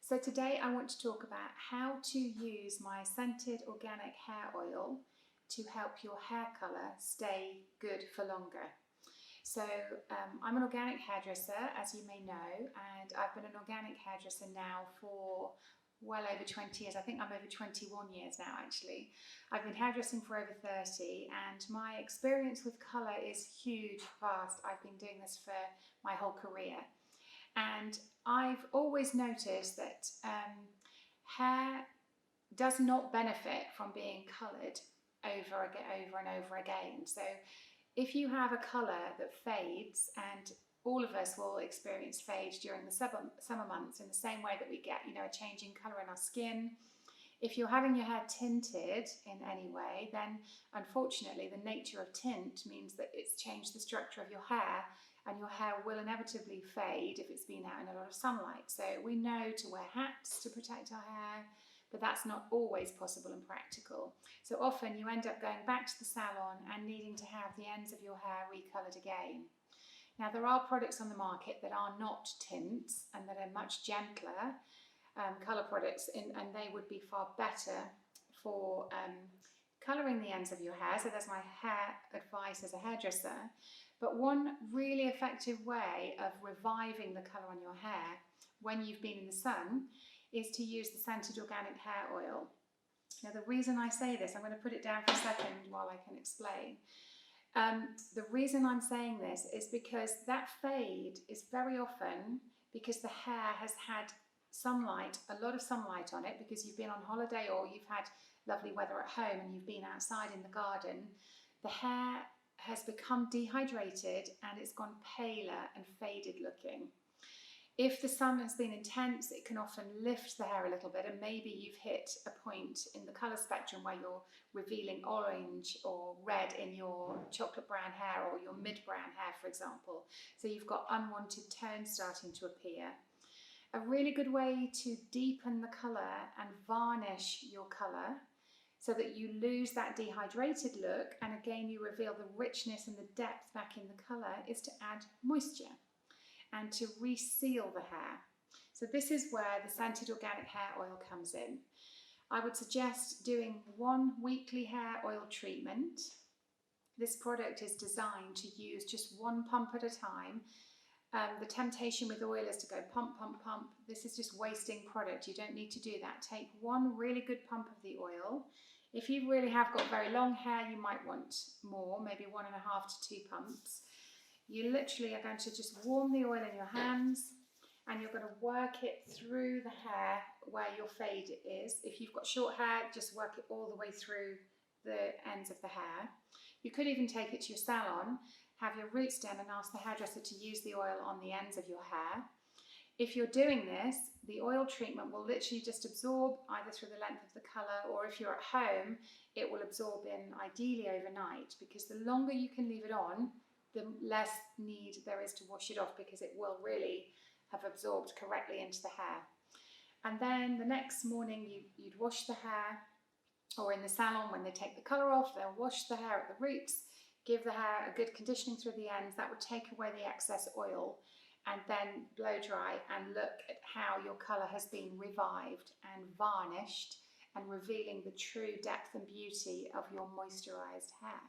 So today I want to talk about how to use my scented organic hair oil to help your hair colour stay good for longer. So I'm an organic hairdresser, as you may know, and I've been an organic hairdresser now for well over 20 years. I think I'm over 21 years now actually. I've been hairdressing for over 30 and my experience with colour is huge, vast. I've been doing this for my whole career. And I've always noticed that hair does not benefit from being coloured over and over again. So if you have a colour that fades, and all of us will experience fade during the summer months in the same way that we get, a change in colour in our skin. If you're having your hair tinted in any way, then unfortunately the nature of tint means that it's changed the structure of your hair, and your hair will inevitably fade if it's been out in a lot of sunlight. So we know to wear hats to protect our hair, but that's not always possible and practical. So often you end up going back to the salon and needing to have the ends of your hair recoloured again. Now there are products on the market that are not tints and that are much gentler colour products, and they would be far better for colouring the ends of your hair. So that's my hair advice as a hairdresser. But one really effective way of reviving the colour on your hair when you've been in the sun is to use the scented organic hair oil. Now the reason I say this, I'm going to put it down for a second while I can explain. The reason I'm saying this is because that fade is very often because the hair has had sunlight, a lot of sunlight on it, because you've been on holiday or you've had lovely weather at home and you've been outside in the garden. The hair has become dehydrated and it's gone paler and faded looking. If the sun has been intense, it can often lift the hair a little bit, and maybe you've hit a point in the colour spectrum where you're revealing orange or red in your chocolate brown hair or your mid-brown hair, for example. So you've got unwanted tones starting to appear. A really good way to deepen the colour and varnish your colour so that you lose that dehydrated look and again you reveal the richness and the depth back in the colour is to add moisture and to reseal the hair. So this is where the scented organic hair oil comes in. I would suggest doing one weekly hair oil treatment. This product is designed to use just one pump at a time. The temptation with oil is to go pump, pump, pump. This is just wasting product. You don't need to do that. Take one really good pump of the oil. If you really have got very long hair, you might want more, maybe 1.5 to 2 pumps. You literally are going to just warm the oil in your hands and you're going to work it through the hair where your fade is. If you've got short hair, just work it all the way through the ends of the hair. You could even take it to your salon, have your roots done and ask the hairdresser to use the oil on the ends of your hair. If you're doing this, the oil treatment will literally just absorb either through the length of the colour, or if you're at home, it will absorb in ideally overnight, because the longer you can leave it on, the less need there is to wash it off, because it will really have absorbed correctly into the hair. And then the next morning you'd wash the hair, or in the salon when they take the colour off, they'll wash the hair at the roots, give the hair a good conditioning through the ends. That would take away the excess oil, and then blow dry and look at how your colour has been revived and varnished and revealing the true depth and beauty of your moisturised hair.